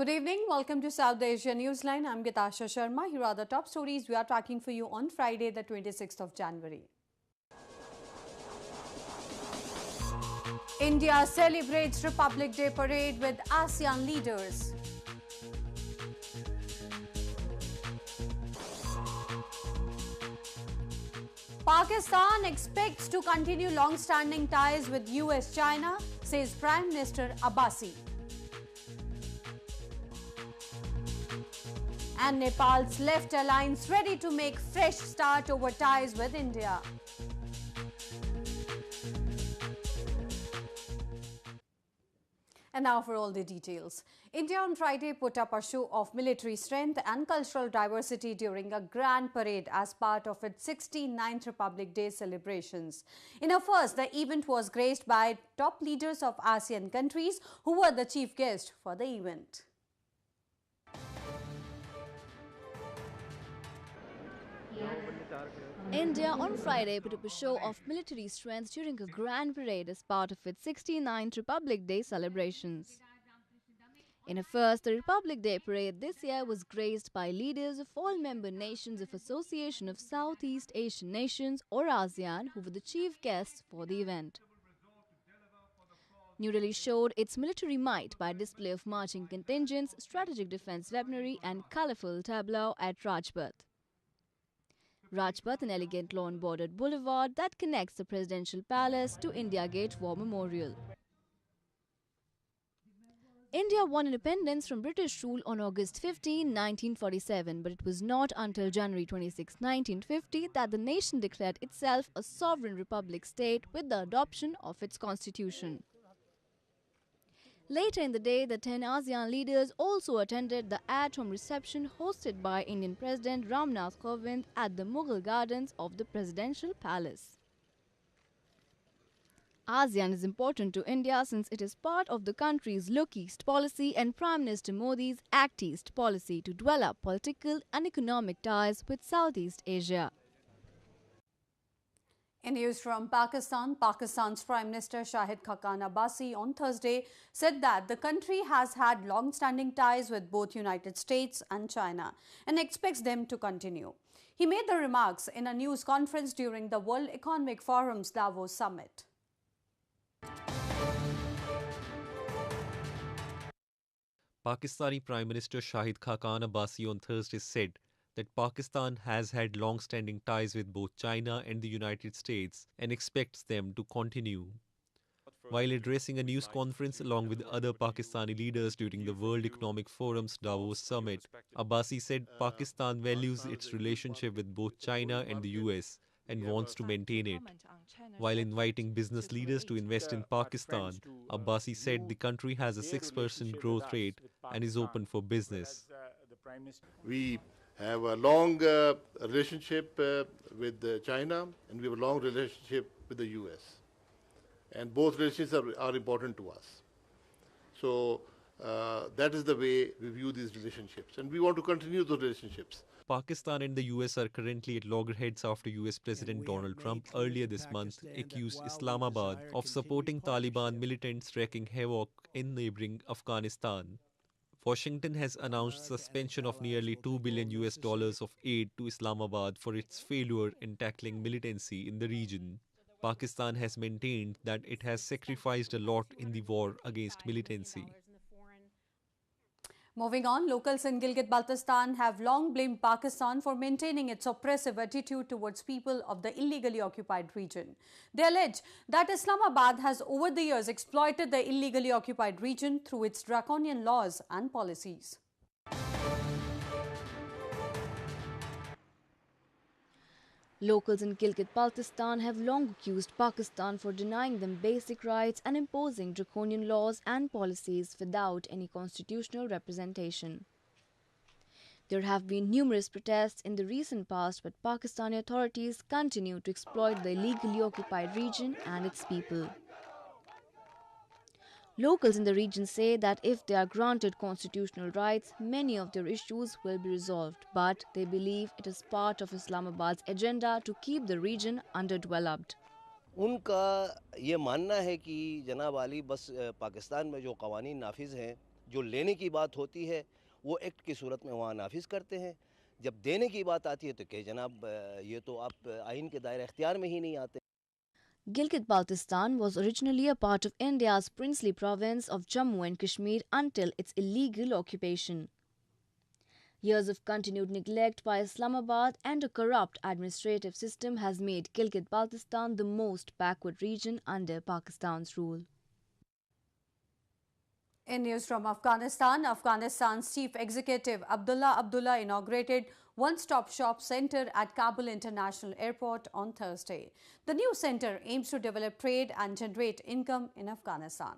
Good evening. Welcome to South Asia Newsline. I'm Gitasha Sharma. Here are the top stories we are tracking for you on Friday, the 26th of January. India celebrates Republic Day parade with ASEAN leaders. Pakistan expects to continue long-standing ties with US-China, says Prime Minister Abbasi. And Nepal's left alliance ready to make fresh start over ties with India. And now for all the details. India on Friday put up a show of military strength and cultural diversity during a grand parade as part of its 69th Republic Day celebrations. In a first, the event was graced by top leaders of ASEAN countries who were the chief guest for the event. India on Friday put up a show of military strength during a grand parade as part of its 69th Republic Day celebrations. In a first, the Republic Day parade this year was graced by leaders of all member nations of Association of Southeast Asian Nations or ASEAN who were the chief guests for the event. New Delhi showed its military might by display of marching contingents, strategic defence weaponry and colourful tableau at Rajpath. Rajpath, an elegant lawn-bordered boulevard that connects the Presidential Palace to India Gate War Memorial. India won independence from British rule on August 15, 1947, but it was not until January 26, 1950 that the nation declared itself a sovereign republic state with the adoption of its constitution. Later in the day, the 10 ASEAN leaders also attended the at-home reception hosted by Indian President Ramnath Kovind at the Mughal Gardens of the Presidential Palace. ASEAN is important to India since it is part of the country's Look East policy and Prime Minister Modi's Act East policy to develop political and economic ties with Southeast Asia. In news from Pakistan, Pakistan's Prime Minister Shahid Khaqan Abbasi on Thursday said that the country has had long-standing ties with both United States and China and expects them to continue. He made the remarks in a news conference during the World Economic Forum's Davos summit. Pakistani Prime Minister Shahid Khaqan Abbasi on Thursday said that Pakistan has had long-standing ties with both China and the United States and expects them to continue. While addressing a news conference along with other Pakistani leaders during the World Economic Forum's Davos summit, Abbasi said Pakistan values its relationship with both China and the US and wants to maintain it. While inviting business leaders to invest in Pakistan, Abbasi said the country has a 6% growth rate and is open for business. We have a long relationship with China, and we have a long relationship with the US. And both relationships are important to us. So that is the way we view these relationships, and we want to continue those relationships. Pakistan and the US are currently at loggerheads after US President Donald Trump earlier this month accused Islamabad of supporting Taliban militants wreaking havoc in neighboring Afghanistan. Washington has announced suspension of nearly $2 billion of aid to Islamabad for its failure in tackling militancy in the region. Pakistan has maintained that it has sacrificed a lot in the war against militancy. Moving on, locals in Gilgit-Baltistan have long blamed Pakistan for maintaining its oppressive attitude towards people of the illegally occupied region. They allege that Islamabad has over the years exploited the illegally occupied region through its draconian laws and policies. Locals in Gilgit-Baltistan have long accused Pakistan for denying them basic rights and imposing draconian laws and policies without any constitutional representation. There have been numerous protests in the recent past, but Pakistani authorities continue to exploit the illegally occupied region and its people. Locals in the region say that if they are granted constitutional rights, many of their issues will be resolved, but they believe it is part of Islamabad's agenda to keep the region underdeveloped. उनका ये मानना है कि जनाब वाली बस पाकिस्तान में जो कवानीन नाफिज हैं जो लेने की बात होती है वो एक्ट की सूरत में वहाँ नाफिज करते हैं, जब देने की बात आती है तो कहे जनाब ये तो आप आइन के दायरे इख्तियार में ही नहीं आते। Gilgit-Baltistan was originally a part of India's princely province of Jammu and Kashmir until its illegal occupation. Years of continued neglect by Islamabad and a corrupt administrative system has made Gilgit-Baltistan the most backward region under Pakistan's rule. In news from Afghanistan, Afghanistan's chief executive Abdullah inaugurated one-stop shop center at Kabul International Airport on Thursday. The new center aims to develop trade and generate income in Afghanistan.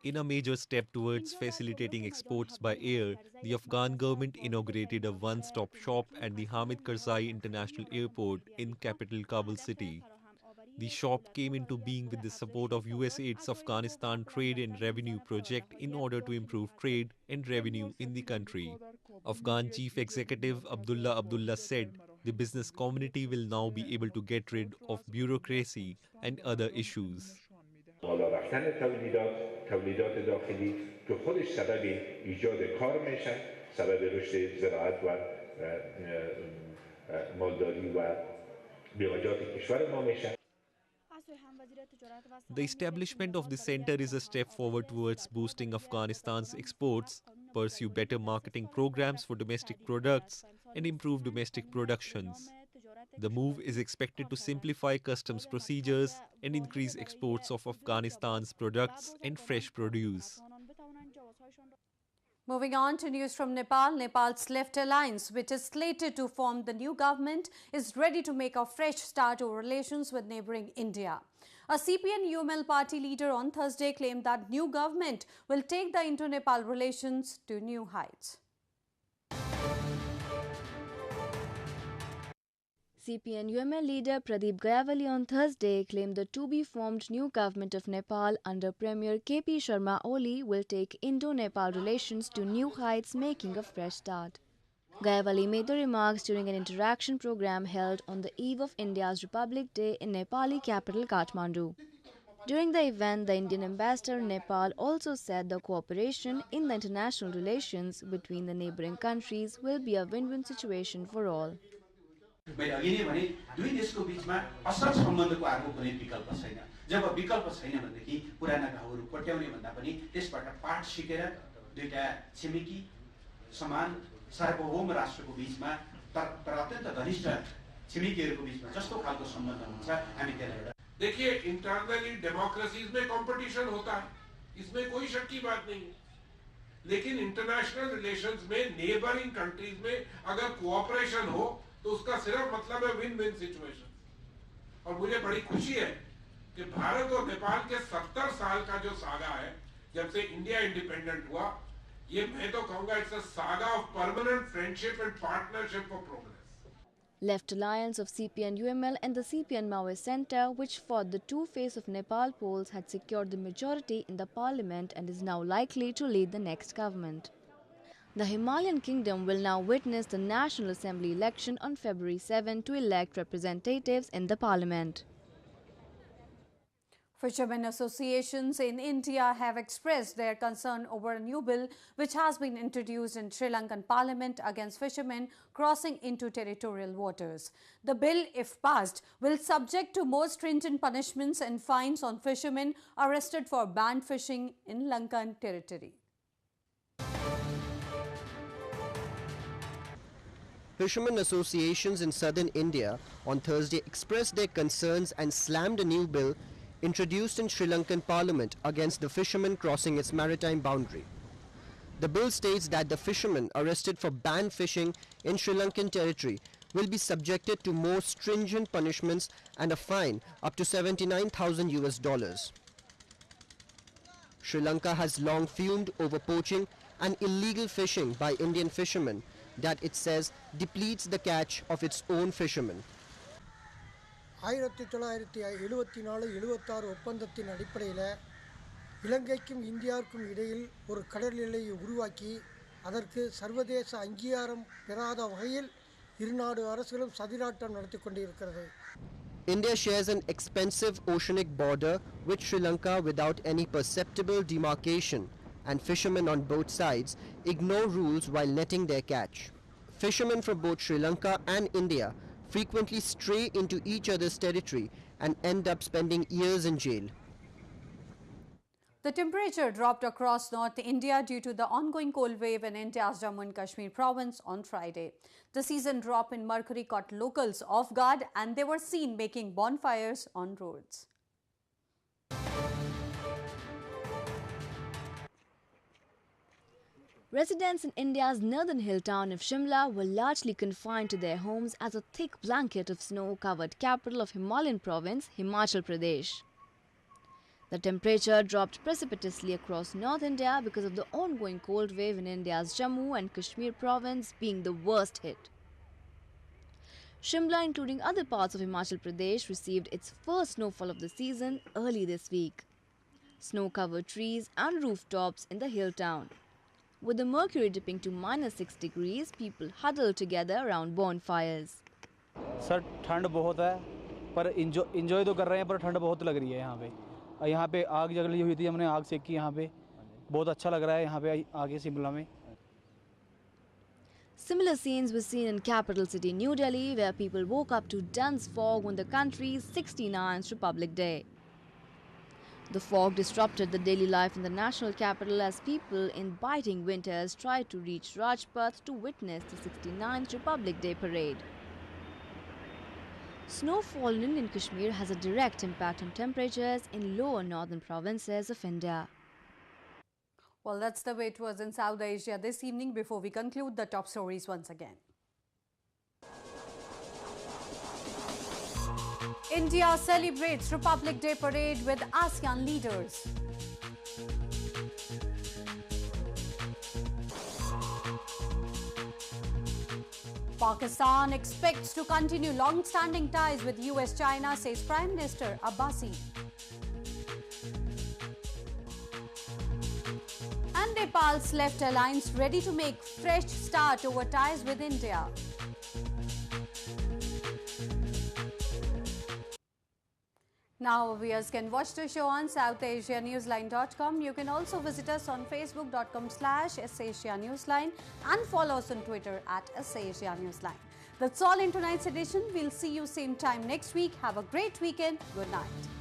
In a major step towards facilitating exports by air, the Afghan government inaugurated a one-stop shop at the Hamid Karzai International Airport in capital Kabul city. The shop came into being with the support of USAID's Afghanistan Trade and Revenue Project in order to improve trade and revenue in the country. Afghan Chief Executive Abdullah said the business community will now be able to get rid of bureaucracy and other issues. بالا رفتن تولیدات داخلی که خودش سبب ایجاد کار میشن، سبب رشد زراعت و مالداری و بیاجات کشور ما میشن. The establishment of the center is a step forward towards boosting Afghanistan's exports, pursue better marketing programs for domestic products, and improve domestic productions. The move is expected to simplify customs procedures and increase exports of Afghanistan's products and fresh produce. Moving on to news from Nepal, Nepal's Left Alliance, which is slated to form the new government, is ready to make a fresh start to relations with neighboring India. A CPN-UML party leader on Thursday claimed that new government will take the Indo-Nepal relations to new heights. CPN-UML leader Pradeep Gayawali on Thursday claimed the to-be-formed new government of Nepal under Premier KP Sharma Oli will take Indo-Nepal relations to new heights, making a fresh start. Gayawali made the remarks during an interaction program held on the eve of India's Republic Day in Nepali capital Kathmandu. During the event, the Indian ambassador in Nepal also said the cooperation in the international relations between the neighboring countries will be a win-win situation for all. मैले अघि नै भने दुई देशको बीचमा असल सम्बन्धको अर्को कुनै विकल्प छैन। जब विकल्प छैन भनेदेखि पुराना घाउहरू पट्याउने भन्दा पनि त्यसबाट पाठ सिकेर दुईटा छिमेकी समान सार्वभौम राष्ट्रको बीचमा तर अत्यन्त घनिष्ठ छिमेकीहरूको बीचमा जस्तो खालको सम्बन्ध हुन्छ हामी त्यसलाई देखिए इंटरनली डेमोक्रेसीज में कंपटीशन होता है, इसमें कोई शक की बात नहीं है, लेकिन इंटरनेशनल रिलेशंस में नेबरिंग कंट्रीज में अगर कोऑपरेशन हो तो उसका सिर्फ मतलब है विन विन सिचुएशन। और मुझे बड़ी खुशी है कि भारत और नेपाल के 70 साल का जो सागा है जब से इंडिया इंडिपेंडेंट हुआ, ये मैं तो कहूंगा it's a saga of permanent friendship and partnership for progress. Left Alliance of CPN-UML and the CPN Maoist Centre, which fought the two-face of Nepal polls, had secured the majority in the parliament and is now likely to lead the next government. The Himalayan kingdom will now witness the National Assembly election on February 7 to elect representatives in the parliament. Fishermen associations in India have expressed their concern over a new bill which has been introduced in Sri Lankan parliament against fishermen crossing into territorial waters. The bill, if passed, will subject to more stringent punishments and fines on fishermen arrested for banned fishing in Lankan territory. Fishermen associations in southern India on Thursday expressed their concerns and slammed a new bill introduced in Sri Lankan parliament against the fishermen crossing its maritime boundary. The bill states that the fishermen arrested for banned fishing in Sri Lankan territory will be subjected to more stringent punishments and a fine up to $79,000. Sri Lanka has long fumed over poaching and illegal fishing by Indian fishermen that it says depletes the catch of its own fishermen. 1974-76 ஒப்பந்தத்தின் அடிப்படையில் இலங்கைக்கும் இந்தியாவுக்கும் இடையில் ஒரு கடல் எல்லையை உருவாக்கி அதற்கு சர்வதேச அங்கீகாரம் பெறாத வகையில் இரு நாடு அரசுகளும் சதிராட்டம் நடத்தி கொண்டிருக்கிறது. India shares an expensive oceanic border with Sri Lanka without any perceptible demarcation, and fishermen on both sides ignore rules while netting their catch. Fishermen from both Sri Lanka and India frequently stray into each other's territory and end up spending years in jail. The temperature dropped across North India due to the ongoing cold wave in India's Jammu and Kashmir province on Friday. The season drop in mercury caught locals off guard and they were seen making bonfires on roads. Residents in India's northern hill town of Shimla were largely confined to their homes as a thick blanket of snow covered capital of Himalayan province, Himachal Pradesh. The temperature dropped precipitously across North India because of the ongoing cold wave in India's Jammu and Kashmir province being the worst hit. Shimla, including other parts of Himachal Pradesh, received its first snowfall of the season early this week. Snow-covered trees and rooftops in the hill town. With the mercury dipping to -6 degrees, people huddled together around bonfires. Sir ठंड बहुत है पर enjoy तो कर रहे हैं पर ठंड बहुत लग रही है यहाँ पे. यहाँ पे आग जली हुई थी, हमने आग सेकी यहाँ पे. बहुत अच्छा लग रहा है यहाँ पे आगे शिमला में. Similar scenes were seen in capital city New Delhi, where people woke up to dense fog on the country's 69th Republic Day. The fog disrupted the daily life in the national capital as people in biting winters tried to reach Rajpath to witness the 69th Republic Day parade. Snowfall in Indian Kashmir has a direct impact on temperatures in lower northern provinces of India. Well, that's the way it was in South Asia this evening. Before we conclude, the top stories once again. India celebrates Republic Day parade with ASEAN leaders. Pakistan expects to continue long-standing ties with US-China, says Prime Minister Abbasi. And Nepal's left alliance ready to make fresh start over ties with India. Now viewers can watch the show on SouthAsiaNewsline.com. You can also visit us on Facebook.com/AsAsiaNewsline and follow us on Twitter @AsAsiaNewsline. That's all in tonight's edition. We'll see you same time next week. Have a great weekend. Good night.